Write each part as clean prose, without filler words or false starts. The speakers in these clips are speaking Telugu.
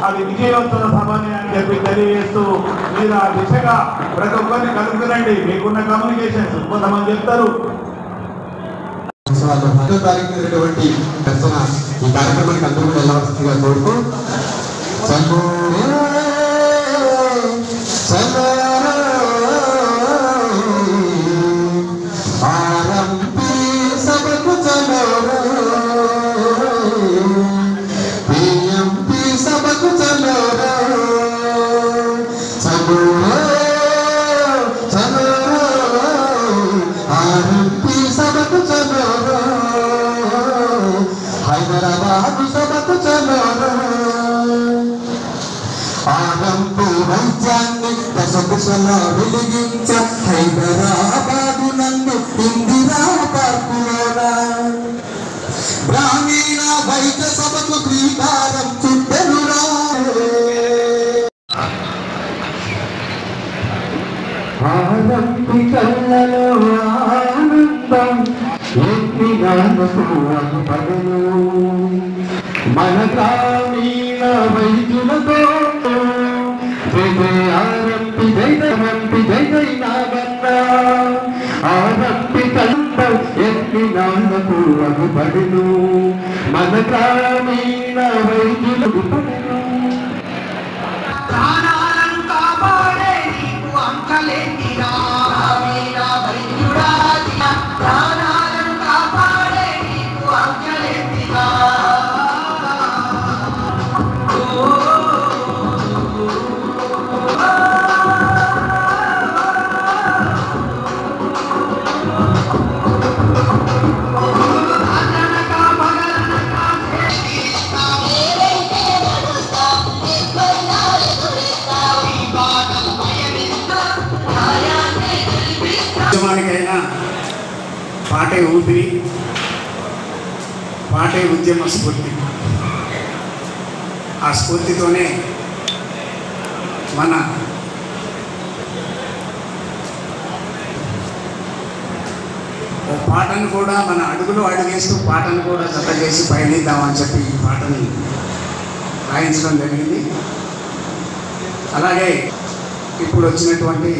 అది విజయవంతుల సభని అని చెప్పి తెలియజేస్తూ మీరు ఆ దిశగా ప్రతి ఒక్కరిని కలుపుకురండి. మీకున్న కమ్యూనికేషన్స్ కొంతమంది చెప్తారు. ఈ కార్యక్రమానికి అందరూ వెళ్ళవలసిందిగా కోరుతూ हैदराबाद सबक चलो आरंभु राज्याన్ని దశదిశలో వెలిగించ హైదరాబాదు నందు ఇందిరా పార్కులోన గ్రామీణ వైద్య సభకు శ్రీకారం చుట్టెనురా ఆరంభికల్లలో ఆనందం మన గ్రామీణ వైద్యులతో ఆరంభి జై నాగన్న ఆరంభి కల్పం ఎన్ని నాన్నకు అగుపడును మన గ్రామీణ వైద్యులకు పడును ప్రాణాలను కాపాడే నీకు అంకలేంటిరా గ్రామీణ వైద్యుడా ప్రాణాలను కాపాడే నీకు అంకలేంటిరా పాటే ఊపిరి, పాటే ఉద్యమ స్ఫూర్తి. ఆ స్ఫూర్తితోనే మన ఓ పాటను కూడా మన అడుగులో అడుగేస్తూ పాటను కూడా జత చేసి పయనిద్దామని చెప్పి ఈ పాటని రాయించడం జరిగింది. అలాగే ఇప్పుడు వచ్చినటువంటి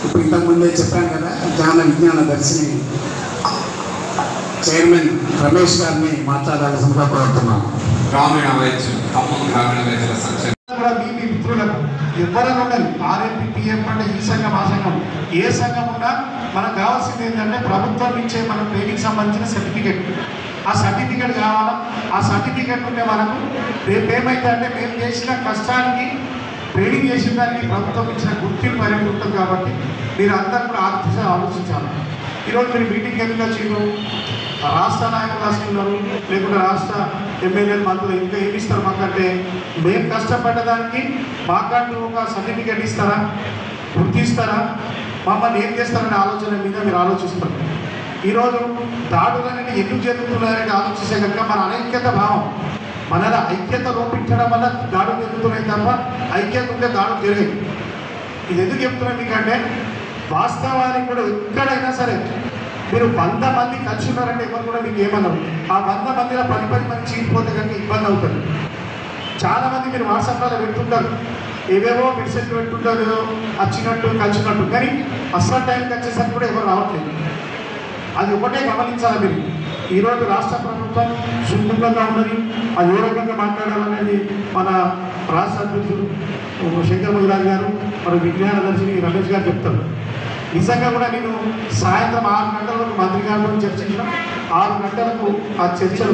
ఇప్పుడు ఇంతకుముందే చెప్పాను కదా, జ్ఞాన విజ్ఞాన దర్శిని చైర్మన్ రమేష్ గారిని మాట్లాడాల్సిందిగా కోరుతున్నాను. గ్రామీణ వైద్యులు ఖమ్మం గ్రామీణ వైద్యుల సంక్షేమ కూడా మీ మిత్రులకు ఎవరైనా ఉండాలి. ఆర్ఎంపీ పిఎం అంటే ఈ సంఘం ఆ సంఘం ఏ సంఘం ఉన్నా మనకు కావాల్సింది ఏంటంటే ప్రభుత్వం నుంచే మన ట్రైనింగ్ సంబంధించిన సర్టిఫికెట్. ఆ సర్టిఫికెట్ కావాలా. ఆ సర్టిఫికెట్ ఉంటే మనకు రేపు ఏమైతే అంటే మేము చేసిన కష్టానికి ట్రైనింగ్ చేసిన దానికి ప్రభుత్వం ఇచ్చిన గుర్తింపు అనేది ఉంటుంది. కాబట్టి మీరు అందరూ కూడా ఆలోచించాలి. ఈరోజు మీరు మీటింగ్కి ఎందుకు వచ్చిండ్రు? రాష్ట్ర నాయకులు వస్తున్నారు, లేకుంటే రాష్ట్ర ఎమ్మెల్యేలు మంత్రులు ఇంకా ఏమి ఇస్తారు మాకంటే మేము కష్టపడ్డదానికి మాకంటూ ఒక సర్టిఫికెట్ ఇస్తారా, గుర్తిస్తారా, మమ్మల్ని ఏం చేస్తారనే ఆలోచన మీద మీరు ఆలోచిస్తారు. ఈరోజు దాడులు అనేది ఎందుకు జరుగుతున్నాయని ఆలోచిస్తే కనుక మన అనైక్యత భావం, మన ఐక్యత లోపించడం వల్ల దాడులు జరుగుతున్నాయి తప్ప ఐక్యత ఉంటే దాడులు జరిగాయి. ఇది ఎందుకు చెప్తున్నాను మీకంటే వాస్తవానికి కూడా ఎక్కడైనా సరే మీరు 100 మంది కలిసి ఉన్నారంటే ఎవరు కూడా మీకు ఏమన్నారు. ఆ 100 మందిలో 10 మంది చీలిపోతే కనుక ఇబ్బంది అవుతుంది. చాలామంది మీరు వాట్సాప్లో పెడుతుంటారు, ఏవేవో మెసేజ్లు పెడుతుంటారు, ఏదో వచ్చినట్టు కలిసినట్టు, కానీ అసలు టైంకి వచ్చేసరికి కూడా ఎవరు రావట్లేదు. అది ఒకటే గమనించాలి మీరు. ఈరోజు రాష్ట్ర ప్రభుత్వం సుముఖంగా ఉన్నది, అది ఏ రకంగా మాట్లాడాలనేది మన రాష్ట్ర అధ్యక్షులు శంకర్ ముదిరాజు గారు, మన విజ్ఞాన దర్శిని రమేష్ గారు చెప్తారు. నిజంగా కూడా నేను సాయంత్రం 6 గంటల వరకు మంత్రి గారితో చర్చించిన, 6 గంటలకు ఆ చర్చలు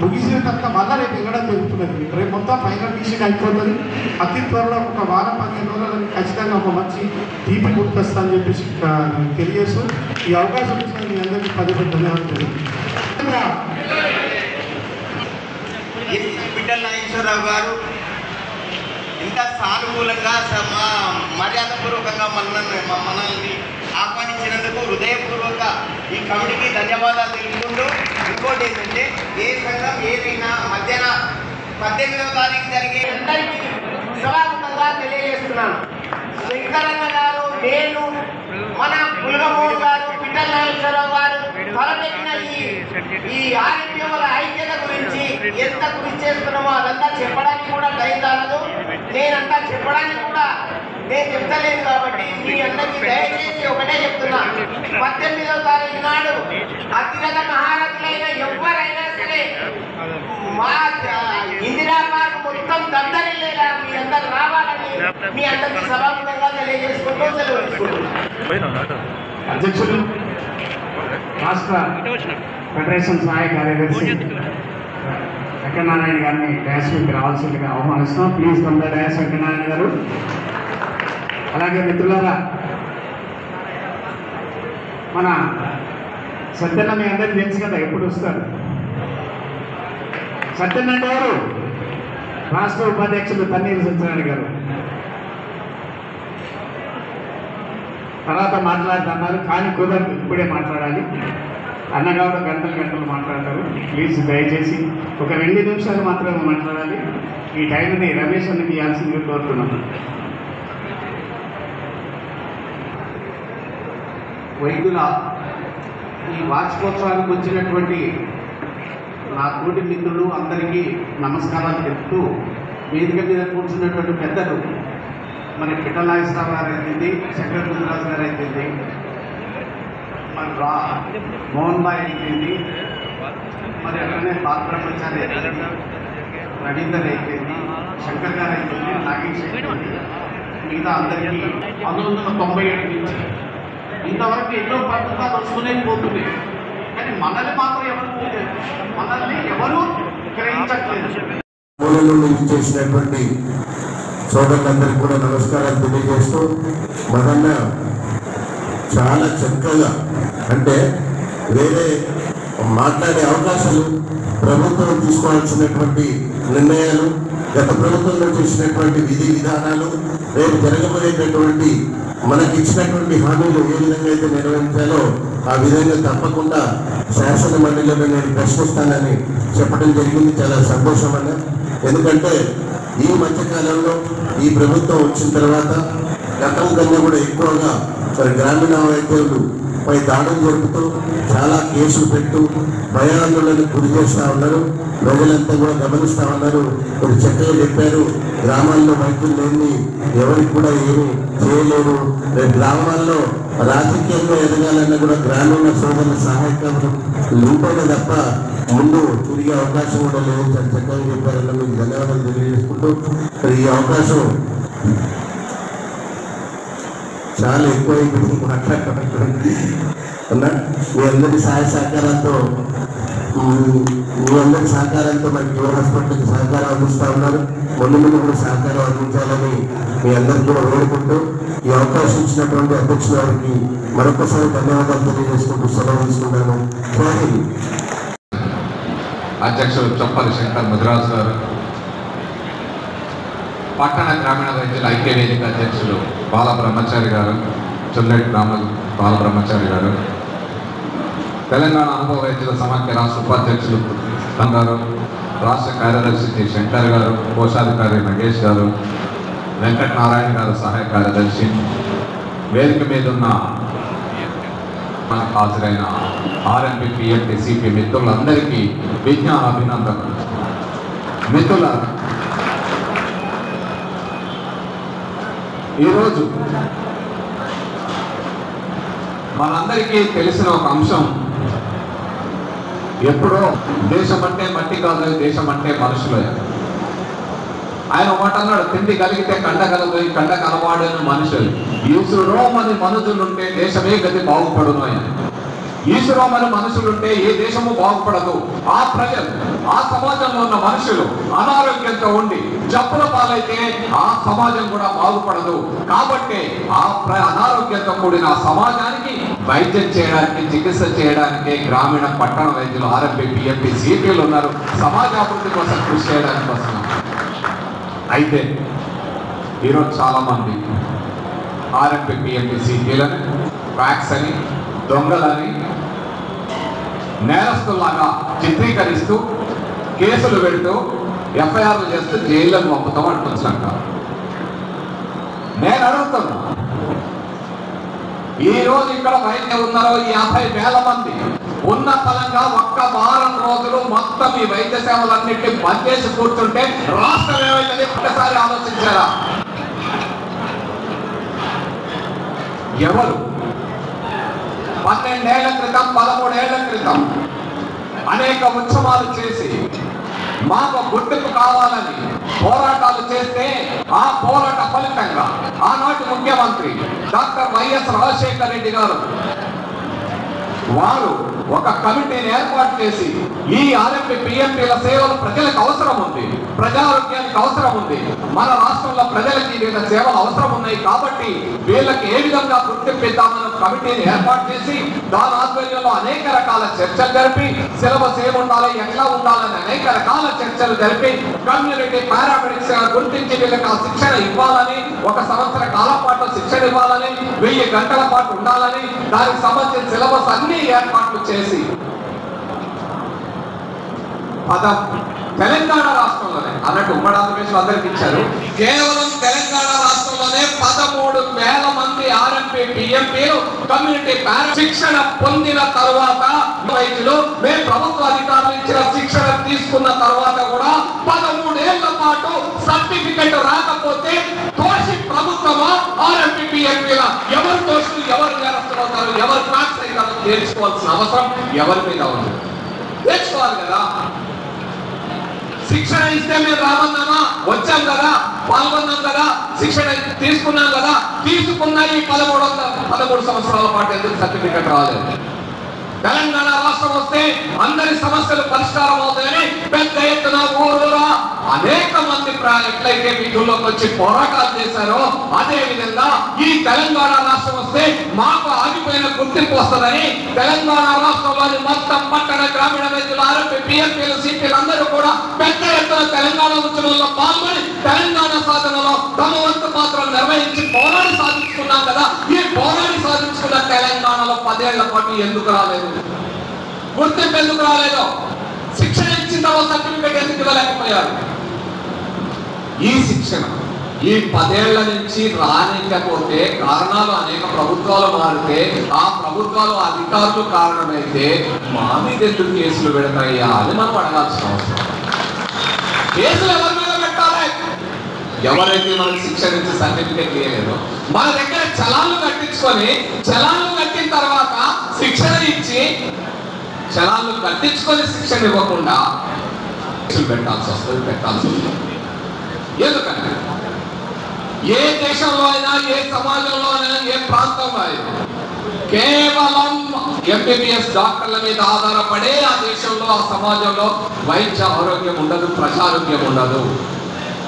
ముగిసిన తర్వాత మళ్ళీ రేపు ఎక్కడం జరుగుతున్నది. రేపు మొత్తం ఫైనల్ డిసిషన్ అయిపోతుంది. అతి త్వరలో ఒక వారం 15 రోజులని ఖచ్చితంగా ఒక మంచి తీపి గుర్తొస్తా అని చెప్పేసి తెలియజేస్తూ ఈ అవకాశం ఇచ్చిన మీ అందరికీ పదే ధన్యవాదాలు. పిట్టల నాగేశ్వరరావు గారు ఇంత సానుకూలంగా మర్యాదపూర్వకంగా మనల్ని ఆహ్వానించినందుకు హృదయపూర్వక ఈ కమిటీకి ధన్యవాదాలు తెలుపుకుంటూ, ఇంకోటి ఏంటంటే ఏ సంఘం ఏదైనా మధ్యాహ్న 18వ తారీఖు జరిగే అందరికీ సభాముఖంగా తెలియజేస్తున్నాను. శంకరన్న గారు, నేను, మన పులగమూడు గారు, పిట్టల నాగేశ్వరరావు గారు తలపెట్టిన ఈ ఈ ఆర్ఎంపీల ఐక్యత గురించి ఎంత కృషి చేస్తున్నామో అదంతా చెప్పడానికి కూడా టైం కాదు. నేనంతా చెప్పడానికి కూడా నేను చెప్తలేను కాబట్టి మీ అందరికీ దయచేసి ఒకటే చెప్తున్నా, 18వ తారీఖు నాడు అతిరథ మహారథులైన ఎవరైనా సరే మా ఇందిరా పార్క్ మొత్తం దద్దరిల్లేలా మీ అందరు రావాలని మీ అందరికీ సభాముఖంగా తెలియజేసుకుంటూ సెలవు తీసుకుంటున్నాను. అధ్యక్షులు రాష్ట్ర ఫెడరేషన్ సహాయ కార్యదర్శి వెంకటనారాయణ గారిని డ్యాష్ మీకు రావాల్సిందిగా ఆహ్వానిస్తున్నాం. Please come the dash Venkatanarayana గారు. అలాగే మిత్రులారా, మన సత్యన్న మీ అందరికీ తెలుసు కదా, ఎప్పుడు వస్తారు సత్యన్న అంటే ఎవరు? రాష్ట్ర ఉపాధ్యక్షులు తన్నీరు సత్యనారాయణ గారు. తర్వాత మాట్లాడుతున్నారు కానీ కుదరదు, ఇప్పుడే మాట్లాడాలి. అన్నగా కూడా గంటలు మాట్లాడతారు. ప్లీజ్ దయచేసి ఒక 2 నిమిషాలు మాత్రమే మాట్లాడాలి. ఈ టైంని రమేష్ అన్నకి ఇవ్వాల్సిందిగా కోరుతున్నాను. వైద్యుల ఈ వార్షికోత్సవానికి వచ్చినటువంటి నా తోటి మిత్రులు అందరికీ నమస్కారాలు చెప్తూ, వేదిక మీద కూర్చున్నటువంటి పెద్దలు మరి పిట్టలాయిస్రావు గారు అయితేంది, శంకర్ గుంజరాజు గారు అయితేంది, మరి మోహన్ బాయ్ అయితేంది, మరి అట్లనే బాలబ్రహ్మచారి రవీందర్ అయితేంది, శంకర్ గారు అయితేంది, నాగేష్ అయితేంది, మిగతా అందరికీ 1997 నుంచి ఇంతవరకు ఎన్నో పథకాలు వస్తూనే పోతున్నాయి. కానీ మనల్ని ఎవరు గ్రహించట్లేదు. మూలలో నుంచి చేసినటువంటి సోదరులందరికీ కూడా నమస్కారాలు తెలియజేస్తూ, మదన్న చాలా చక్కగా అంటే వేరే మాట్లాడే అవకాశాలు, ప్రభుత్వం తీసుకోవాల్సినటువంటి నిర్ణయాలు, గత ప్రభుత్వంలో చేసినటువంటి విధి విధానాలు, రేపు జరగబోయేటటువంటి మనకి ఇచ్చినటువంటి హామీలు ఏ విధంగా అయితే నెరవేర్చాలో ఆ విధంగా తప్పకుండా శాసన మండలిలో నేను ప్రశ్నిస్తానని చెప్పడం జరిగింది. చాలా సంతోషం అన్న. ఎందుకంటే ఈ మధ్యకాలంలో ఈ ప్రభుత్వం వచ్చిన తర్వాత గతం కన్నా కూడా ఎక్కువగా మరి గ్రామీణ వైద్యులు పై దాడులు జరుపుతూ చాలా కేసులు పెట్టు భయాందోళనకు గురి చేస్తూ ఉన్నారు. ప్రజలంతా కూడా గమనిస్తూ ఉన్నారు. మీరు చక్కగా చెప్పారు, గ్రామాల్లో వైద్యులు లేని ఎవరికి కూడా ఏమి చేయలేరు. గ్రామాల్లో రాజకీయంగా ఎదగాలన్నా కూడా గ్రామీణ సోదరుల సహాయకాలు ఉంటేనే తప్ప ముందు తిరిగే అవకాశం కూడా లేదు. చాలా చక్కగా చెప్పారన్న మీకు ధన్యవాదాలు తెలియజేసుకుంటూ, ఈ అవకాశం చాలా ఎక్కువైపోయింది మాట్లాడటం అన్నా. మీ అందరి సహాయ సహకారాలతో మరి యువ హాస్పిటల్కి సహకారం అందిస్తూ ఉన్నారు. ముందు కూడా సహకారం అందించాలని మీ అందరికీ కూడా వేడుకుంటూ, ఈ అవకాశం ఇచ్చినటువంటి అధ్యక్షుల వారికి మరొకసారి ధన్యవాదాలు తెలియజేసుకుంటూ సెలవు తీసుకుంటాను. అధ్యక్షులు చొప్పలి శంకర్ ముదిరాజు గారు, పట్టణ గ్రామీణ వైద్యుల ఐక్య వేదిక అధ్యక్షులు బాలబ్రహ్మచారి గారు, చొల్లెటి బాలబ్రహ్మచారి గారు, తెలంగాణ అనుభవ వైద్యుల సమాఖ్య రాష్ట్ర ఉపాధ్యక్షులు గారు, రాష్ట్ర కార్యదర్శి టి శంకర్ గారు, కోశాధికారి నగేష్ గారు, వెంకటనారాయణ గారు సహాయ కార్యదర్శి, వేదిక మీద ఉన్న మనకు హాజరైన ఆర్ఎంపీ, పిఎంపీ, సిపి మిత్రులందరికీ విజ్ఞాన అభినందనలు. మిత్రుల ఈరోజు మనందరికీ తెలిసిన ఒక అంశం, ఎప్పుడో దేశం అంటే మట్టి కాదు, దేశం అంటే మనుషులే. ఆయన మాట అన్నాడు, తిండి కలిగితే కండ కలబోయి కండ కలవాడని మనుషులు, ఈశ్వరోమని మనుషులుంటే దేశమే గతి బాగుపడును. ఆయన ఈశ్వరోమని మనుషులుంటే ఏ దేశము బాగుపడదు. ఆ ప్రజలు, ఆ సమాజంలో ఉన్న మనుషులు అనారోగ్యంతో ఉండి జబ్బుల పాలైతే ఆ సమాజం కూడా బాగుపడదు. కాబట్టి ఆ అనారోగ్యంతో కూడిన సమాజానికి వైద్యం చేయడానికి, చికిత్స చేయడానికి గ్రామీణ పట్టణ వైద్యులు ఆర్ఎంపీ, పిఎంపీ, సిపిలు ఉన్నారు. సమాజాభివృద్ధి కోసం కృషి చేయడానికి వస్తున్నారు. అయితే ఈరోజు చాలామంది ఆర్ఎంపీ, పిఎంపీ, సిపిలని ఫ్యాక్స్ అని, దొంగలని, నేరస్తుల్లాగా చిత్రీకరిస్తూ కేసులు పెడుతూ ఎఫ్ఐఆర్లు చేస్తూ జైళ్ళను పంపుతాం అంటున్నాక నేను అడుగుతున్నా, ఈరోజు ఇక్కడ బయట ఉన్నారో 50,000 మంది ఉన్న ఫలంగా ఒక్క వారం రోజులు మొత్తం ఈ వైద్య సేవలన్నింటినీ బంద్ చేసి కూర్చుంటే రాష్ట్రం ఏమైందని ఒక్కసారి ఆలోచించారా? ఎవరు 12 ఏళ్ల క్రితం 13 ఏళ్ల క్రితం అనేక ఉద్యమాలు చేసి మాకు గుర్తింపు కావాలని పోరాటాలు చేస్తే ఆ పోరాట ఫలితంగా ఆనాటి ముఖ్యమంత్రి డాక్టర్ వైఎస్ రాజశేఖర రెడ్డి గారు వారు ఒక కమిటీని ఏర్పాటు చేసి ఈ ఆర్ఎంపీ పిఎంపీల సేవలు ప్రజలకు అవసరం ఉంది, ప్రజారోగ్యానికి అవసరం ఉంది, మన రాష్ట్రంలో ప్రజలకి వీళ్ళ సేవలు అవసరం ఉన్నాయి కాబట్టి వీళ్ళకి ఏ విధంగా గుర్తింపిద్దామన్న కమిటీని ఏర్పాటు చేసి దాని ఆధ్వర్యంలో అనేక రకాల చర్చలు జరిపి సిలబస్ ఏముండాలి, ఎట్లా ఉండాలని అనేక రకాల చర్చలు జరిపి కమ్యూనిటీ పారామెడిక్స్ గుర్తించి వీళ్ళకి ఆ శిక్షణ ఇవ్వాలని, 1 సంవత్సర కాలం పాటు శిక్షణ ఇవ్వాలని, 1000 గంటల పాటు ఉండాలని, దానికి సంబంధించిన సిలబస్ అన్ని ఏర్పాట్లు చేసి తెలంగాణ రాష్ట్రంలోనే అన్నట్టు ఉమ్మడి ఆంధ్రప్రదేశ్ అందరికి ఇచ్చారు. కేవలం తెలంగాణ రాష్ట్రంలోనే 13,000 మంది ఆర్ఎంపీ పిఎంపీలు కమ్యూనిటీ శిక్షణ పొందిన తర్వాత వైద్యులు మేము ప్రభుత్వ అధికారులు ఇచ్చిన శిక్షణ తీసుకున్న తర్వాత కూడా 13 ఏళ్ల పాటు సర్టిఫికెట్ రాకపోతే దోషి ప్రభుత్వమా ఆర్ఎంపీ పిఎంపీల? ఎవరు దోషులు, ఎవరు నేరస్తులు అవుతారు, ఎవరు ట్రాక్స్ అవుతారో తెలుసుకోవాల్సిన అవసరం ఎవరి మీద ఉంది? తెలుసుకోవాలి కదా. శిక్షణ ఇస్తే మేము రామన్నామా, వచ్చాం కదా, పాల్గొన్నాం కదా, శిక్షణ తీసుకున్నాం కదా, తీసుకున్న ఈ 13 సంవత్సరాల పాటు ఎందుకు సర్టిఫికెట్ రాలేదు? తెలంగాణ రాష్ట్రం వస్తే అందరి సమస్యలు పరిష్కారం అవుతాయని పెద్ద ఎత్తున ఊరూరా అనేక మంది ఎట్లయితే వీధుల్లోకి వచ్చి పోరాటాలు చేశారో అదే విధంగా ఈ తెలంగాణ రాష్ట్రం వస్తే మాకు ఆగిపోయిన గుర్తింపు వస్తుందని తెలంగాణ రాష్ట్రంలోని మొత్తం పట్టణ గ్రామీణ వైద్యులు ఆర్ఎంపీ పిఎంపీలు సిపిలు అందరూ కూడా పెద్ద ఎత్తున తెలంగాణ ఉద్యమంలో పాల్గొని తెలంగాణ సాధనలో తమ వంతు పాత్రలు నిర్వహించి పోరాడి సాధించుకున్నాం కదా. ఈ పోరాడి సాధించుకున్న తెలంగాణలో 10 ఏళ్ల పాటు ఎందుకు రాలేదు? గుర్తింపు ఎందుకు రాలేదు? శిక్షణ ఇచ్చిన తర్వాత సర్టిఫికెట్ ఎందుకు ఇవ్వలేకపోయారు? ఈ శిక్షణ ఈ 10 ఏళ్ల నుంచి రానికపోతే కారణాలు అనేక ప్రభుత్వాలు మారితే ఆ ప్రభుత్వాలు అధికారులు కారణమైతే మా మీద ఎందుకు కేసులు పెడతాయా అని మనం అడగాల్సిన అవసరం. కేసులు ఎవరి మీద పెట్టాలి? ఎవరైతే మనకు శిక్షణ ఇచ్చి సర్టిఫికెట్ ఇవ్వలేదో మన దగ్గర చలాన్లు కట్టించుకొని చలాన్లు కట్టిన తర్వాత శిక్షణ ఇచ్చి చలాన్లు కట్టించుకొని శిక్షణ ఇవ్వకుండా పెట్టాల్సి వస్తుంది. ఎందుకంటే ఏ దేశంలో అయినా, ఏ సమాజంలో అయినా, ఏ ప్రాంతంలో అయినా కేవలం ఎంబీబీఎస్ డాక్టర్ల మీద ఆధారపడే ఆ దేశంలో, ఆ సమాజంలో వైద్య ఆరోగ్యం ఉండదు, ప్రజారోగ్యం ఉండదు.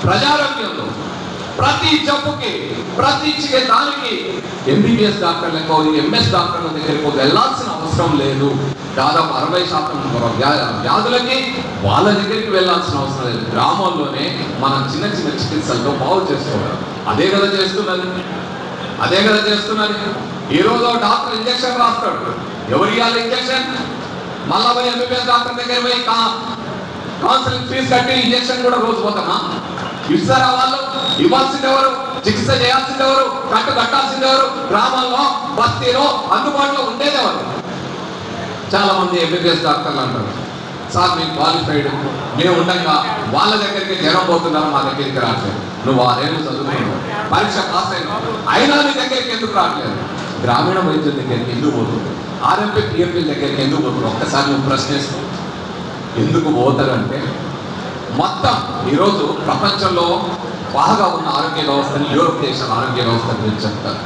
ప్రజారోగ్యంలో ప్రతి జబ్బుకి, ప్రతి దానికి ఎంబీబీఎస్ డాక్టర్లకు, ఎంఎస్ డాక్టర్ల దగ్గరకు వెళ్ళాల్సిన అవసరం లేదు. దాదాపు 60% వ్యాధులకి వాళ్ళ దగ్గరికి వెళ్ళాల్సిన అవసరం లేదు. గ్రామాల్లోనే మనం చిన్న చిన్న చికిత్సలతో బాగు చేసుకోవాలి. అదే కదా చేస్తున్నది. ఈరోజు డాక్టర్ ఇంజక్షన్ రాస్తాడు, ఎవరు ఇవ్వాలి ఇంజక్షన్? మళ్ళా పోయి ఎంబీబీఎస్ డాక్టర్ దగ్గర పోయి కౌన్సిలింగ్ ఫీజు కట్టి ఇంజక్షన్ కూడా రోజు పోతామా? ఇస్తారా? వాళ్ళు ఇవ్వాల్సింది ఎవరు? చికిత్స చేయాల్సింది ఎవరు? కట్టాల్సింది ఎవరు? గ్రామంలో, బస్తీలో అందుబాటులో ఉండేది ఎవరు? చాలా మంది ఎంబీబీఎస్ డాక్టర్లు అంటారు, సార్ మేము క్వాలిఫైడ్, మేము ఉండగా వాళ్ళ దగ్గరికి జనం పోతున్నారు, మా దగ్గరికి రావట్లేదు. నువ్వు 6 ఏళ్ళు చదువుకున్నావు, పరీక్ష పాస్ అయినావు, అయినా నీ దగ్గరికి ఎందుకు రావట్లేదు? గ్రామీణ వైద్యుల దగ్గరికి ఎందుకు పోతుంది? ఆర్ఎంపీ పిఎంపీ దగ్గరికి ఎందుకు పోతుంది? ఒక్కసారి నువ్వు ప్రశ్నిస్తావు. ఎందుకు పోతారంటే మొత్తం ఈరోజు ప్రపంచంలో బాగా ఉన్న ఆరోగ్య వ్యవస్థని యూరోప్ దేశాల ఆరోగ్య వ్యవస్థ గురించి చెప్తారు.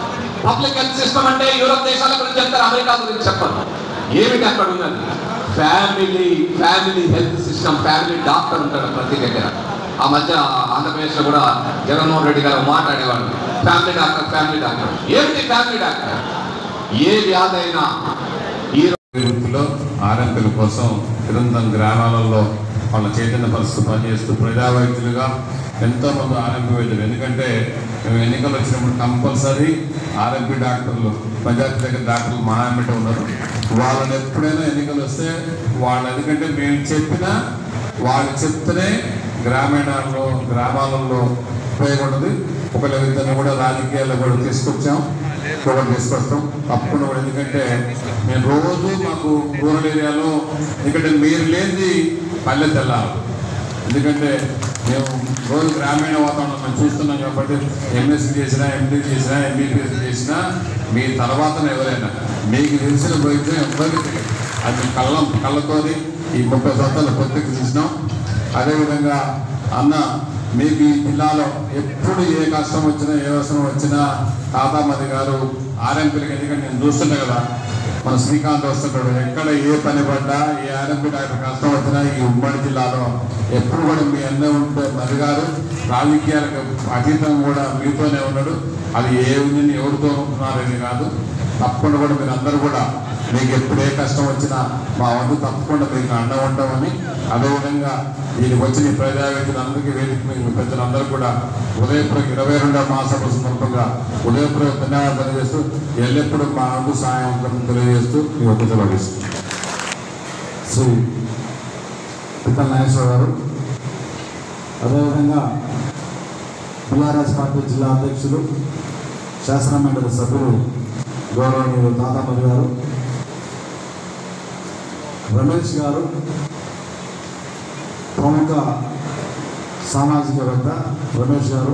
పబ్లిక్ హెల్త్ సిస్టమ్ అంటే యూరోప్ దేశాల గురించి చెప్తారు, అమెరికా గురించి చెప్పరు. ఏమిటి అక్కడ ఉన్నది? Family health system. Family doctor ఉంటాడు ప్రతి దగ్గర. ఆ మధ్య ఆంధ్రప్రదేశ్లో కూడా జగన్మోహన్ రెడ్డి గారు మాట్లాడేవాడు, ఫ్యామిలీ డాక్టర్. ఏమిటి ఫ్యామిలీ డాక్టర్? ఏ వ్యాధి అయినా ఈ వృత్తిలో ఆర్ఎంపీల కోసం తిరువనంతపురం గ్రామాలలో వాళ్ళ చైతన్య పరిస్థితి పనిచేస్తూ ప్రజా వైద్యులుగా ఎంతోమంది ఆర్ఎంపీ వైద్యులు, ఎందుకంటే మేము ఎన్నికలు వచ్చినప్పుడు కంపల్సరీ ఆర్ఎంపీ డాక్టర్లు, పంచాయతీ దగ్గర డాక్టర్లు మా వెంట ఉన్నారు. వాళ్ళని ఎప్పుడైనా ఎన్నికలు వస్తే ఎందుకంటే మేము వాళ్ళు చెప్తేనే గ్రామాలలో ఉపయోగపడుతుంది. ఒకళ్ళ విధంగా కూడా రాజకీయాల్లో కూడా తీసుకొచ్చాం. కవర్ తీసుకొస్తాం తప్పకుండా కూడా. ఎందుకంటే మేము రోజు మాకు రూరల్ ఏరియాలో ఎందుకంటే మీరు లేనిది పల్లె తెల్లాలి. ఎందుకంటే మేము రోజు గ్రామీణ వాతావరణం మేము చూస్తున్నాం కాబట్టి ఎంఎస్సీ చేసినా ఎండీ చేసినా ఎంబీబీఎస్ చేసినా మీ తర్వాతనే ఎవరైనా మీకు తెలిసిన వైద్యం ఎవరికి తెలియదు. అది కళ్ళతోని ఈ 30 సంవత్సరాల పత్రిక చూసినాం. అదేవిధంగా అన్న మీకు ఈ జిల్లాలో ఎప్పుడు ఏ కష్టం వచ్చినా ఏ అవసరం వచ్చినా తాతామది గారు ఆర్ఎంపీలకి, ఎందుకంటే నేను చూస్తున్నా కదా మన శ్రీకాంత్ వస్తుంటాడు, ఎక్కడ ఏ పని పడ్డా ఏ ఆర్ఎంపీ డాక్టర్ కష్టం వచ్చినా ఈ ఉమ్మడి జిల్లాలో ఎప్పుడు కూడా మీ అన్నీ ఉంటే మది గారు రాజకీయాలకు అతీతం కూడా మీతోనే ఉన్నాడు. అది ఏ విధంగా ఎవరితో ఉంటున్నారని కాదు, తప్పకుండా కూడా మీరు అందరూ కూడా మీకు ఎప్పుడు ఏ కష్టం వచ్చినా మా వంతు తప్పకుండా మీకు అండ ఉంటామని, అదేవిధంగా దీనికి వచ్చిన ప్రజావేత్తలందరికీ వేదిక మీకు పెద్దలందరూ కూడా ఉదయపూర్వక 22వ మహాసభ సందర్భంగా ఉదయపూర్వక ధన్యవాదాలు తెలియజేస్తూ ఎల్లప్పుడూ మా వంతు సాయం ఉంటుందని తెలియజేస్తూ మీ వద్ద సెలవుస్తున్నాను. శ్రీ పిక్కల నాగేశ్వర గారు, అదేవిధంగా బీఆర్ఎస్ పార్టీ జిల్లా అధ్యక్షులు శాసన మండలి సభ్యులు గౌరవనీయులు తాతామది గారు, రమేష్ గారు ప్రముఖ సామాజికవేత్త రమేష్ గారు,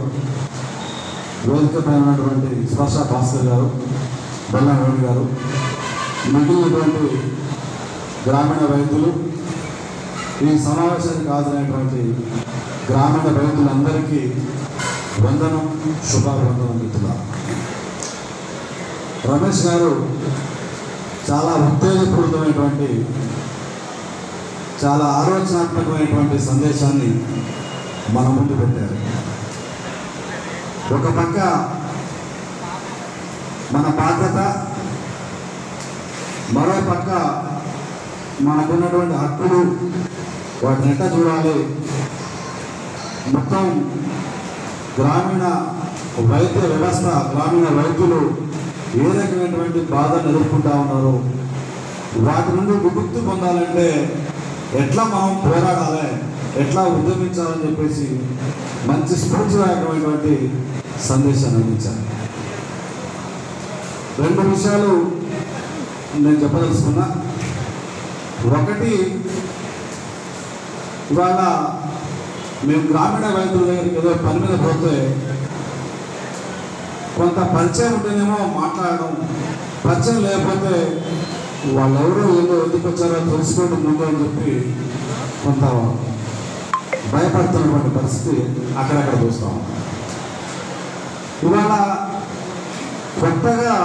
వేదికపై ఉన్నటువంటి స్పర్శ భాస్కర్ గారు, బెల్లంవేడి గారు, మిగిలినటువంటి గ్రామీణ రైతులు, ఈ సమావేశానికి హాజరైనటువంటి గ్రామీణ రైతులందరికీ వందనం, శుభాభివందనం మిత్రులారా. రమేష్ గారు చాలా ఉత్తేజపూరితమైనటువంటి చాలా ఆలోచనాత్మకమైనటువంటి సందేశాన్ని మన ముందు పెట్టారు. ఒక పక్క మన బాధ్యత, మరో పక్క మనకున్నటువంటి హక్కులు, వాటిని ఎట్లా చూడాలి, మొత్తం గ్రామీణ వైద్య వ్యవస్థ, గ్రామీణ వైద్యులు ఏ రకమైనటువంటి బాధను ఎదుర్కొంటా ఉన్నారు, వాటి నుండి విముక్తి పొందాలంటే ఎట్లా మనం పోరాడాలి, ఎట్లా ఉద్యమించాలని చెప్పేసి మంచి స్ఫూర్తిదాయకమైనటువంటి సందేశాన్ని అందించాను. 2 విషయాలు నేను చెప్పదలుచుకున్నా. ఒకటి, ఇవాళ మేము గ్రామీణ వైద్యుల దగ్గరికి ఏదో పని మీద పోతే కొంత పరిచయం ఉంటేనేమో మాట్లాడడం, పరిచయం లేకపోతే వాళ్ళెవరో ఏదో ఎందుకు వచ్చారో తెలుసుకోండి ముందు అని చెప్పి కొంత భయపడుతున్నటువంటి పరిస్థితి అక్కడక్కడ చూస్తాం. ఇవాళ కొత్తగా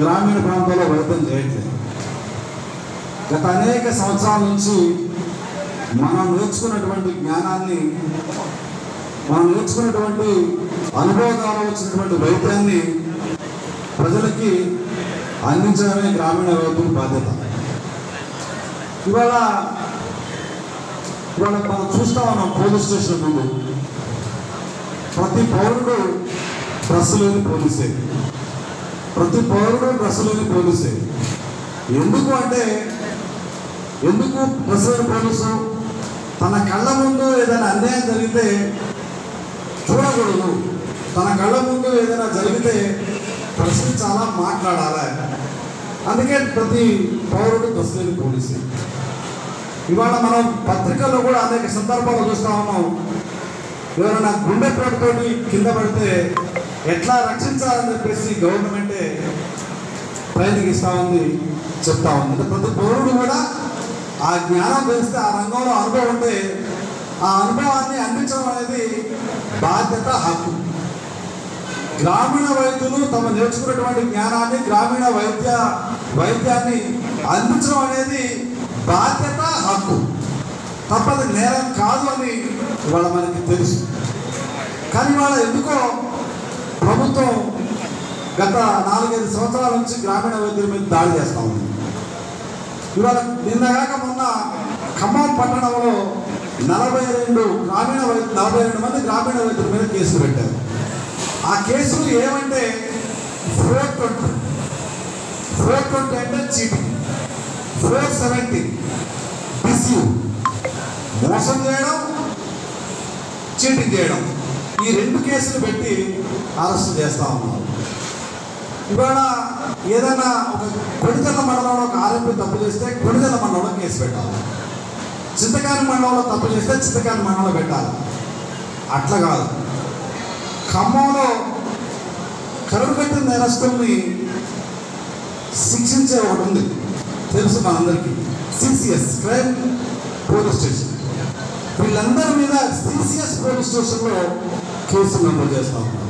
గ్రామీణ ప్రాంతాల్లో వైద్యం చేయట్లేదు. గత అనేక సంవత్సరాల నుంచి మనం నేర్చుకున్నటువంటి జ్ఞానాన్ని, మనం నేర్చుకున్నటువంటి అనుభవాలు వచ్చినటువంటి వైద్యాన్ని ప్రజలకి అందించడమే గ్రామీణ వైద్యుల బాధ్యత. ఇవాళ మనం చూస్తా ఉన్నాం, పోలీస్ స్టేషన్ ముందు ప్రతి పౌరుడు డ్రెస్ లేని పోలీసే, ప్రతి పౌరుడు డ్రెస్ లేని పోలీసే. ఎందుకు అంటే, ఎందుకు డ్రెస్ లేని పోలీసు? తన కళ్ళ ముందు ఏదైనా అన్యాయం జరిగితే చూడకూడదు, తన కళ్ళ ముందు ఏదైనా జరిగితే ప్రశ్నించాలా, మాట్లాడాలి. అందుకే ప్రతి పౌరుడు డ్రెస్ లేని పోలీసే. ఇవాళ మనం పత్రికల్లో కూడా అనేక సందర్భాలు చూస్తూ ఉన్నాం, ఎవరైనా గుండెపోటుతోటి కింద పడితే ఎట్లా రక్షించాలని చెప్పేసి గవర్నమెంటే ప్రయత్నిస్తూ ఉంది, చెప్తా ఉంది. అంటే ప్రతి పౌరుడు కూడా ఆ జ్ఞానం తెలిస్తే, ఆ రంగంలో అనుభవం ఉంటే ఆ అనుభవాన్ని అందించడం అనేది బాధ్యత, హక్కు. గ్రామీణ వైద్యులు తమ నేర్చుకున్నటువంటి జ్ఞానాన్ని, గ్రామీణ వైద్యాన్ని అందించడం అనేది బాధ్యత, హక్కు. తప్పది, నేరం కాదు అని ఇవాళ మనకి తెలుసు. కానీ ఇవాళ ఎందుకో ప్రభుత్వం గత 4-5 సంవత్సరాల నుంచి గ్రామీణ వైద్యుల మీద దాడి చేస్తూ ఉంది. ఇవాళ నిన్నగాక మొన్న ఖమ్మం పట్టణంలో 42 మంది గ్రామీణ వైద్యుల మీద కేసులు పెట్టారు. ఆ కేసులు ఏమంటే 420 అంటే చీటింగ్, 470 డిస్యూ, మోసం చేయడం, చీటింగ్ చేయడం. ఈ 2 కేసులు పెట్టి అరెస్ట్ చేస్తూ ఉన్నారు. ఇవాళ ఏదైనా ఒక కొడిజల్ల మండలంలో ఒక ఆర్ఎంపీ తప్పు చేస్తే కొడిజల్ల మండలంలో కేసు పెట్టాలి, చింతకాని మండలంలో తప్పు చేస్తే చింతకాని మండలంలో పెట్టాలి. అట్లా కాదు. ఖమ్మంలో కరుడు కట్టిన నేరస్తుల్ని శిక్షించే ఒకటి ఉంది, తెలుసు మనందరికీ, సిసిఎస్ క్రైమ్ పోలీస్ స్టేషన్. వీళ్ళందరి మీద సిసిఎస్ పోలీస్ స్టేషన్లో కేసులు నమోదు చేస్తూ ఉన్నారు.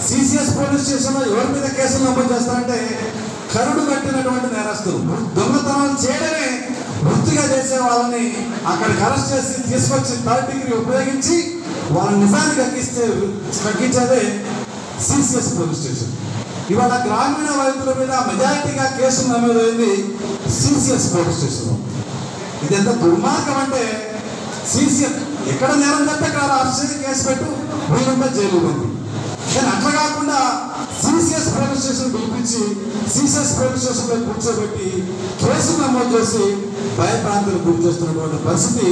సిసిఎస్ పోలీస్ స్టేషన్లో ఎవరి మీద కేసులు నమోదు చేస్తారంటే కరుడు కట్టినటువంటి నేరస్తులు, దొంగతనాలు చేయడమే వృత్తిగా చేసే వాళ్ళని అక్కడికి అరెస్ట్ చేసి తీసుకొచ్చి థర్డ్ డిగ్రీ ఉపయోగించి వాళ్ళ నిజానికి తగ్గించేదే సిసిఎస్ పోలీస్ స్టేషన్. ఇవాళ గ్రామీణ వైద్యుల మీద మెజారిటీగా కేసులు నమోదైంది సిసిఎస్ పోలీస్ స్టేషన్లో. ఇది ఎంత దుర్మార్గం అంటే సిసిఎస్ ఎక్కడ నేరం చేస్తే అక్కడ అరెస్ట్ చేసి కేసు పెట్టు, వీళ్ళంతా జైలు ఉంది. కానీ అట్లా కాకుండా సిసిఎస్ పోలీస్ స్టేషన్ పిలిపించి సిసిఎస్ పోలీస్ స్టేషన్లో కూర్చోబెట్టి కేసులు నమోదు చేసి భయప్రాంతాలకు గురి చేస్తున్నటువంటి పరిస్థితి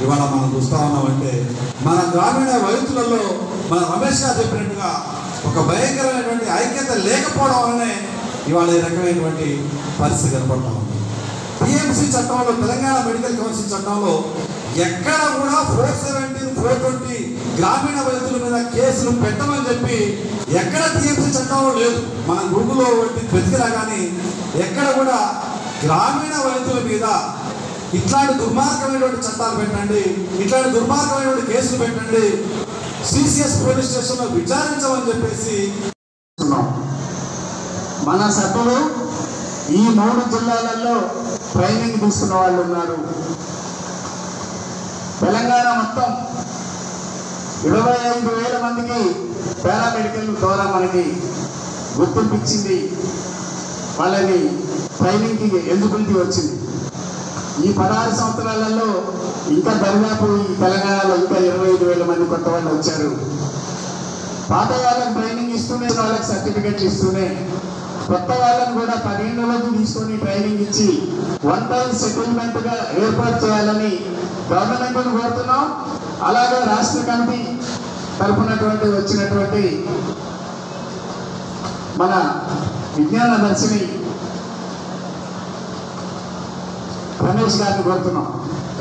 ఇవాళ మనం చూస్తా ఉన్నామంటే మన గ్రామీణ వైద్యులలో మన రమేష్ గారు చెప్పినట్టుగా ఒక భయంకరమైనటువంటి ఐక్యత లేకపోవడం వల్లనే ఇవాళ ఈ రకమైనటువంటి పరిస్థితి కనపడతా ఉంది. టీఎంసీ చట్టంలో, తెలంగాణ మెడికల్ కౌన్సిల్ చట్టంలో ఎక్కడ కూడా 417, 420 గ్రామీణ వైద్యుల మీద కేసులు పెట్టమని చెప్పి ఎక్కడ టీఎంసీ చట్టంలో లేదు. మనం గూగుల్లో వెతికినా కానీ ఎక్కడ కూడా గ్రామీణ వైద్యుల మీద ఇట్లాంటి దుర్మార్గమైనటువంటి చట్టాలు పెట్టండి, ఇట్లాంటి దుర్మార్గమైనటువంటి కేసులు పెట్టండి, సిసిఎస్ పోలీస్ స్టేషన్లో విచారించమని చెప్పేసి మన సభ్యులు ఈ 3 జిల్లాలలో ట్రైనింగ్ తీసుకున్న వాళ్ళు ఉన్నారు. తెలంగాణ మొత్తం 25,000 మందికి పారామెడికల్ ద్వారా మనకి గుర్తింపు ఇచ్చింది, వాళ్ళని ట్రైనింగ్కి ఎలిజిబిలిటీ వచ్చింది. ఈ 16 సంవత్సరాలలో ఇంకా దరిదాపు ఈ తెలంగాణలో ఇంకా 25,000 మంది కొత్త వాళ్ళు వచ్చారు. పాత వాళ్ళకి ట్రైనింగ్ ఇస్తూనే, వాళ్ళకి సర్టిఫికెట్లు ఇస్తూనే, కొత్త వాళ్ళని కూడా 15 రోజులు తీసుకొని ట్రైనింగ్ ఇచ్చి 1 టైం సెటిల్మెంట్గా ఏర్పాటు చేయాలని గవర్నమెంట్ను కోరుతున్నాం. అలాగే రాష్ట్ర కమిటీ తరపునటువంటి వచ్చినటువంటి మన విజ్ఞాన దర్శిని రమేష్ గారిని కోరుతున్నాం.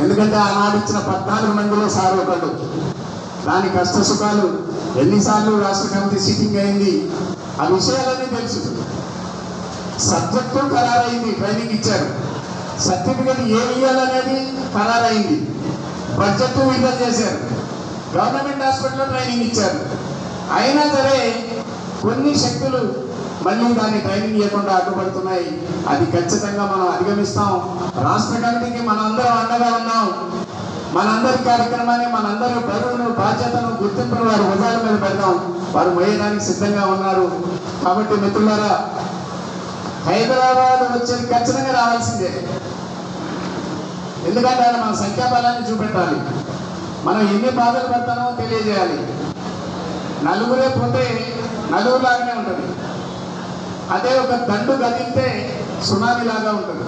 ఎందుకంటే ఆనాడు ఇచ్చిన 14 మందిలో సార్ ఒకడు. దాని కష్ట సుఖాలు ఎన్నిసార్లు రాష్ట్ర కమిటీ సిట్టింగ్ అయింది, ఆ విషయాలన్నీ తెలుసు. సబ్జెక్టు ఖరారైంది, ట్రైనింగ్ ఇచ్చారు, సర్టిఫికెట్ ఏమి ఇవ్వాలనేది ఖరారైంది, బడ్జెట్ విడుదల చేశారు, గవర్నమెంట్ హాస్పిటల్లో ట్రైనింగ్ ఇచ్చారు. అయినా సరే కొన్ని శక్తులు మళ్ళీ దాన్ని ట్రైనింగ్ ఇవ్వకుండా అడ్డుపడుతున్నాయి. అది ఖచ్చితంగా మనం అధిగమిస్తాం. రాష్ట్ర కమిటీకి మనందరం అండగా ఉన్నాం. మనందరి కార్యక్రమాన్ని, మనందరి బరువును, బాధ్యతను, గుర్తింపును వారి భుజాల మీద పెడతాం. వారు మోయడానికి సిద్ధంగా ఉన్నారు. కాబట్టి మిత్రులారా, హైదరాబాద్ వచ్చేది ఖచ్చితంగా రావాల్సిందే. ఎందుకంటే ఆయన మన సంఖ్యాబలాన్ని చూపెట్టాలి. మనం ఎన్ని బాధలు పడతానో తెలియజేయాలి. నలుగురే పోతే నలుగురులాగానే ఉంటుంది. అదే ఒక దండు గదిలితే సునామీ లాగా ఉంటుంది.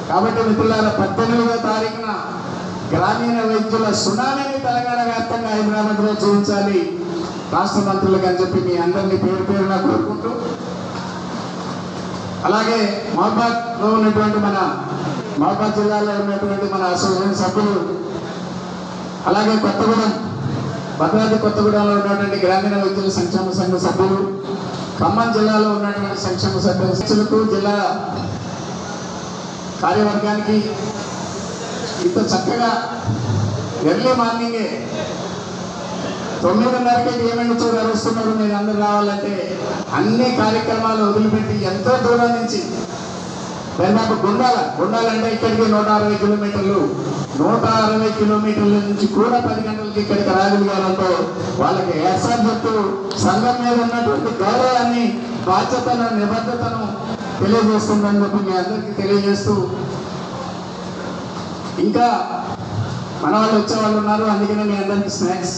కాబట్టి మిత్రులారా, 18వ తారీఖున గ్రామీణ వైద్యుల సునామీని తెలంగాణ వ్యాప్తంగా హైదరాబాద్లో చూపించాలి రాష్ట్ర మంత్రులకు అని చెప్పి మీ అందరినీ పేరు పేరున కోరుకుంటూ, అలాగే మహబాద్లో ఉన్నటువంటి మన మహబాద్ జిల్లాలో ఉన్నటువంటి మన అసోసియేషన్ సభ్యులు, అలాగే కొత్తగూడెం, భద్రాద్రి కొత్తగూడెంలో ఉన్నటువంటి గ్రామీణ వైద్యుల సంక్షేమ సంఘ సభ్యులు, ఖమ్మం జిల్లాలో ఉన్నటువంటి సంక్షేమ సభ్యులకు, జిల్లా కార్యవర్గానికి ఇంత చక్కగా ఎర్లీ మార్నింగే 9:30కి ఏమైనా చూడాలి వస్తున్నారు, మీరు అందరు రావాలంటే అన్ని కార్యక్రమాలు వదిలిపెట్టి ఎంతో దూరం నుంచి దాదాపు గుండాలంటే ఇక్కడికి 160 కిలోమీటర్లు, 160 కిలోమీటర్ల నుంచి కూడా 10 గంటలకి ఇక్కడికి రాగలిగారంతో వాళ్ళకి ఎక్సాన్ చెప్తూ సంఘం మీద ఉన్నటువంటి గౌరవాన్ని, బాధ్యతను, నిబద్ధతను తెలియజేస్తుందని చెప్పి మీ అందరికీ తెలియజేస్తూ, ఇంకా మన వాళ్ళు వచ్చేవాళ్ళు ఉన్నారు, అందుకనే మీ అందరికీ స్నాక్స్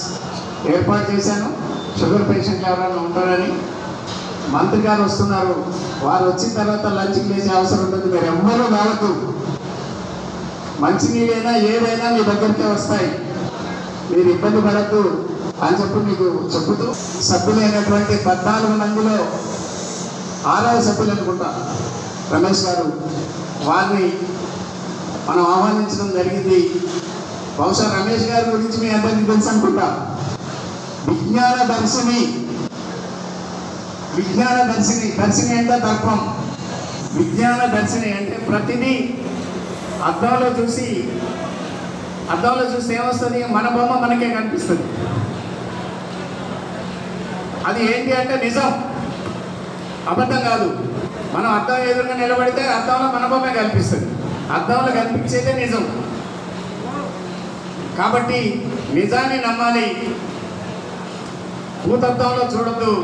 ఏర్పాటు చేశాను. షుగర్ పేషెంట్లు ఎవరైనా ఉంటారని. మంత్రి గారు వస్తున్నారు, వారు వచ్చిన తర్వాత లంచ్కి లేచే అవసరం ఉంటుంది. మీరు ఎవ్వరూ రావద్దు, మంచినీళ్ళైనా ఏదైనా మీ దగ్గరికే వస్తాయి, మీరు ఇబ్బంది పడద్దు అని చెప్పి మీకు చెబుతూ, సభ్యులైనటువంటి 14 మందిలో 6వ సభ్యులు అనుకుంటా రమేష్ గారు, వారిని మనం ఆహ్వానించడం జరిగింది. బహుశా రమేష్ గారి గురించి మీ అందరికీ తెలుసు అనుకుంటా. విజ్ఞాన దర్శిని దర్శిని అంటే దర్పం. విజ్ఞాన దర్శిని అంటే ప్రతిదీ అద్దంలో చూసి ఏమొస్తుంది, మన బొమ్మ మనకే కనిపిస్తుంది. అది ఏంటి అంటే నిజం, అబద్ధం కాదు. మనం అద్దం ఎదురుగా నిలబడితే అద్దంలో మన బొమ్మే కనిపిస్తుంది. అద్దంలో కనిపించేదే నిజం. కాబట్టి నిజాన్ని నమ్మాలి, భూతత్వంలో చూడద్దు.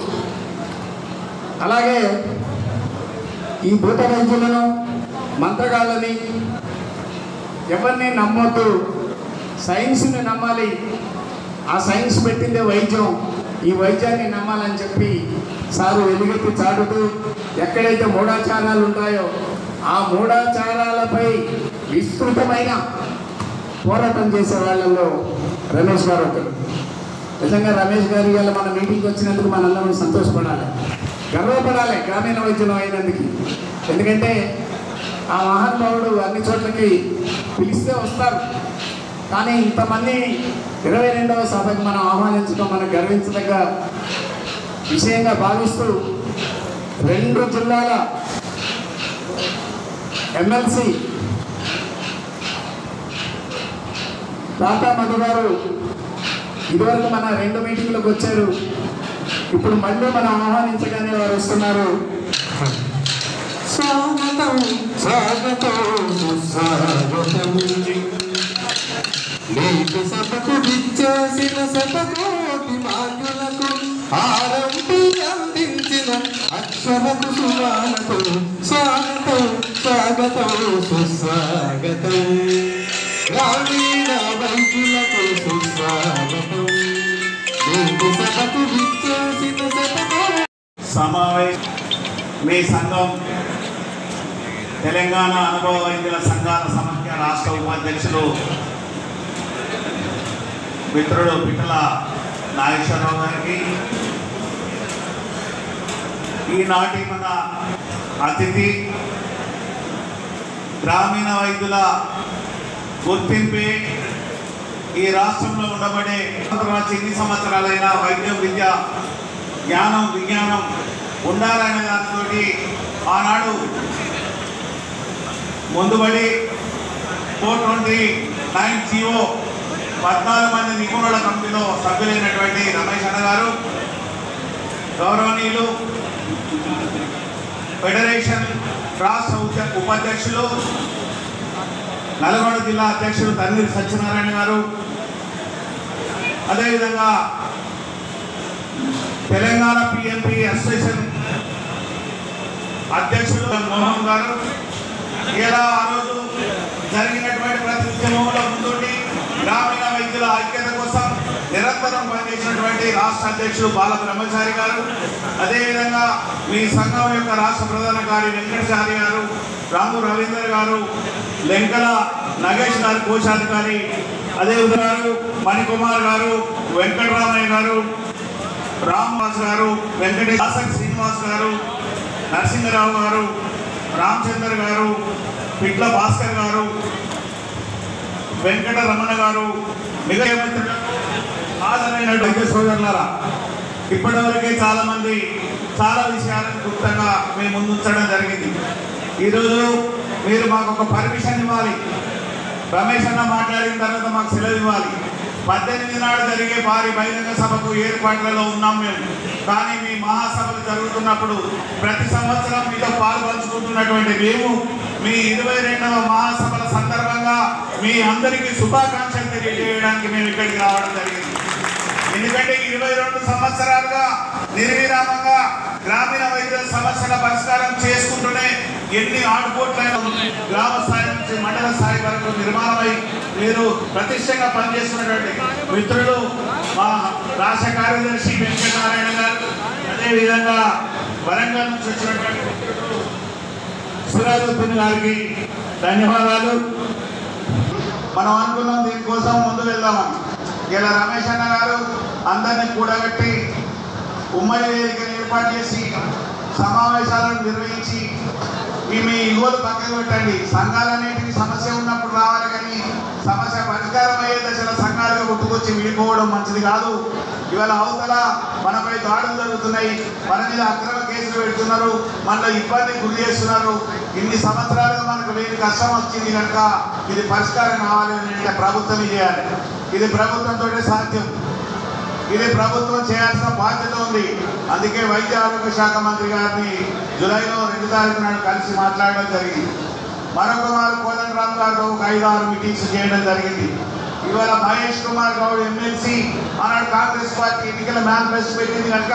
అలాగే ఈ భూత వైద్యులను, మంత్రగాళ్ళని ఎవరిని నమ్మొద్దు, సైన్స్ని నమ్మాలి. ఆ సైన్స్ పెట్టిందే వైద్యం, ఈ వైద్యాన్ని నమ్మాలని చెప్పి సారు వెలుగెత్తి చాటుతూ ఎక్కడైతే మూఢాచారాలు ఉంటాయో ఆ మూఢాచారాలపై విస్తృతమైన పోరాటం చేసే వాళ్ళల్లో రమేష్ గారు ఒకరు. నిజంగా రమేష్ గారి వల్ల మన మీటింగ్కి వచ్చినందుకు మనందరం సంతోషపడాలి, గర్వపడాలి గ్రామీణ వైద్యులు అయినందుకు. ఎందుకంటే ఆ మహానుభావుడు అన్ని చోట్లకి పిలిస్తే వస్తారు. కానీ ఇంతమంది 22వ సభకు మనం ఆహ్వానించడం మనకు గర్వించదగ్గ విషయంగా భావిస్తూ 2 జిల్లాల ఎమ్మెల్సీ తాతా మధు గారు ఇదివరకు మన 2 మీటింగ్లకు వచ్చారు. ఇప్పుడు మళ్ళీ మనం ఆహ్వానించగానే వారు వస్తున్నారు. స్వాగతం స్వాగతం సుస్వాగతం, నీకు సభకు విచ్చేసిన శతకోటి మాన్యులకు ఆరంభి అందించిన అక్షర కుసుమాలకు స్వాగతం స్వాగతం సుస్వాగతం, గ్రామీణ వైద్యులకు సుస్వాగతం, నీకు సభకు విచ్చేసిన శతకోటి సమావేశం. మీ సంఘం తెలంగాణ అనుభవ వైద్యుల సంఘాల సమాఖ్య రాష్ట్ర ఉపాధ్యక్షులు మిత్రుడు పిట్టల నాగేశ్వరరావు గారికి, ఈనాటి మన అతిథి గ్రామీణ వైద్యుల గుర్తింపే ఈ రాష్ట్రంలో ఉండబడే ఎన్ని సంవత్సరాలైన వైద్యం, విద్య, జ్ఞానం, విజ్ఞానం ఉండాలనే దానితో ఆనాడు ముందుబడి 429 జీవో 14 మంది నిపుణుల కమిటీలో సభ్యులైనటువంటి రమేష్ అన్న గారు, గౌరవనీయులు ఫెడరేషన్ రాష్ట్ర ఉపాధ్యక్షులు, నల్గొండ జిల్లా అధ్యక్షులు తన్నీరు సత్యనారాయణ గారు, అదేవిధంగా తెలంగాణ పిఎంపి అసోసియేషన్ అధ్యక్షులు మోహన్ గారు, ఇలా ఆ రోజు జరిగినటువంటి ప్రతి ఉద్యమంలో ముందుండి గ్రామీణ వైద్యుల ఐక్యత కోసం నిరంతరం పనిచేసినటువంటి రాష్ట్ర అధ్యక్షుడు బాల బ్రహ్మచారి గారు, అదేవిధంగా మీ సంఘం యొక్క రాష్ట్ర ప్రధాన కార్యదర్శి వెంకటచారి గారు, రాము రవీందర్ గారు, లెంకల నగేష్ గారు కోశాధికారి, అదేవిధంగా మణికుమార్ గారు, వెంకటరామయ్య గారు, రామ్దాస్ గారు, వెంకటేశ్వర శ్రీనివాస్ గారు, నరసింహరావు గారు, రామచందర్ గారు, పిట్ల భాస్కర్ గారు, వెంకట రమణ గారు, మిగతా హాజరైన వైద్య సోదరులారా, ఇప్పటివరకే చాలామంది చాలా విషయాలను గుప్తంగా మేము ముందుంచడం జరిగింది. ఈరోజు మీరు మాకు ఒక పర్మిషన్ ఇవ్వాలి. రమేష్ అన్న మాట్లాడిన తర్వాత మాకు సెలవు ఇవ్వాలి. 18 నాడు జరిగే భారీ బహిరంగ సభకు ఏర్పాట్లలో ఉన్నాం మేము. కానీ మీ మహాసభలు జరుగుతున్నప్పుడు ప్రతి సంవత్సరం మీతో పాల్పంచుకుంటున్నటువంటి మేము మీ 22వ మహాసభల సందర్భంగా మీ అందరికీ శుభాకాంక్షలు తెలియజేయడానికి మేము ఇక్కడికి రావడం జరిగింది. ఎందుకంటే 22 సంవత్సరాలుగా నిర్విరామంగా గ్రామీణ వైద్యుల సమస్యల పరిష్కారం చేసుకుంటూనే ఎన్ని ఆటుపోట్లైన గ్రామ స్థాయి నుంచి మండల స్థాయి వరకు నిర్మాణమై మీరు ప్రతిష్టంగా పనిచేస్తున్నటువంటి మిత్రులు మా రాష్ట్ర కార్యదర్శి వెంకటనారాయణ గారు, అదేవిధంగా వరంగల్ నుంచి వచ్చినటువంటి మిత్రులు సిరాజుద్దీన్ గారికి ధన్యవాదాలు. మనం అనుకున్నాం దీనికోసం ముందు వెళ్దామని. ఇలా రమేష్ అన్న గారు అందరినీ కూడగట్టి ఉమ్మడి వేదికను ఏర్పాటు చేసి సమావేశాలను నిర్వహించి మీ ఇగోలు పక్కకు పెట్టండి. సంఘాలన్నిటికీ సమస్య ఉన్నప్పుడు రావాలి, కానీ సమస్య పరిష్కారం అయ్యే దశలో సంఘాలుగా కొట్టుకొచ్చి విడిపోవడం మంచిది కాదు. ఇవాళ అవతల మనపై దాడులు జరుగుతున్నాయి, మన మీద అక్రమ కేసులు పెడుతున్నారు, మనలో ఇబ్బంది గురి చేస్తున్నారు. ఇన్ని సంవత్సరాలుగా మనకు లేని కష్టం వచ్చింది కనుక ఇది పరిష్కారం కావాలి అంటే ప్రభుత్వం చేయాలి. ఇది ప్రభుత్వంతో సాధ్యం. ఇది ప్రభుత్వం చేయాల్సిన బాధ్యత ఉంది. అందుకే వైద్య ఆరోగ్య శాఖ మంత్రి గారిని జూలైలో 2 తారీఖు నాడు కలిసి మాట్లాడడం జరిగింది. మరొక వారు కోదండరామ్ గారు ఒక 5-6 మీటింగ్స్ చేయడం జరిగింది. ఇవాళ మహేష్ కుమార్ గౌడ్ ఎమ్మెల్సీ ఆనాడు కాంగ్రెస్ పార్టీ ఎన్నికల మేనిఫెస్టో పెట్టింది కనుక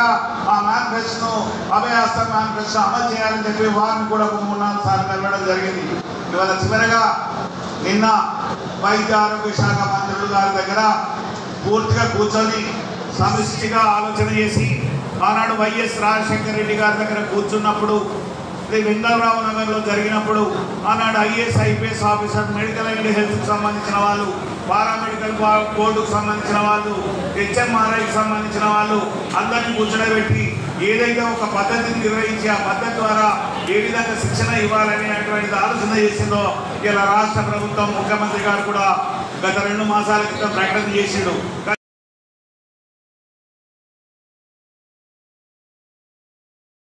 ఆ మేనిఫెస్టోను అభయహస్తం మేనిఫెస్టో అమలు చేయాలని చెప్పి వారిని కూడా 3-4 సార్లు కలవడం జరిగింది. ఇవాళ చివరగా నిన్న వైద్య ఆరోగ్య శాఖ మంత్రులు గారి దగ్గర పూర్తిగా కూర్చొని సమిష్టిగా ఆలోచన చేసి ఆనాడు వైఎస్ రాజశేఖర రెడ్డి గారి దగ్గర కూర్చున్నప్పుడు, వెంగళరావు నగర్లో జరిగినప్పుడు ఆనాడు IAS IPS officer, medical and హెల్త్కి సంబంధించిన వాళ్ళు, పారామెడికల్ బోర్డుకు సంబంధించిన వాళ్ళు, హెచ్ఎంఆర్ఐకి సంబంధించిన వాళ్ళు అందరినీ కూర్చోబెట్టి ఏదైతే ఒక పద్ధతిని నిర్వహించి ఆ పద్ధతి ద్వారా ఏ విధంగా శిక్షణ ఇవ్వాలనేటువంటిది ఆలోచన చేసిందో ఇలా రాష్ట్ర ప్రభుత్వం ముఖ్యమంత్రి గారు కూడా గత 2 మాసాల క్రితం ప్రకటన చేసిండు.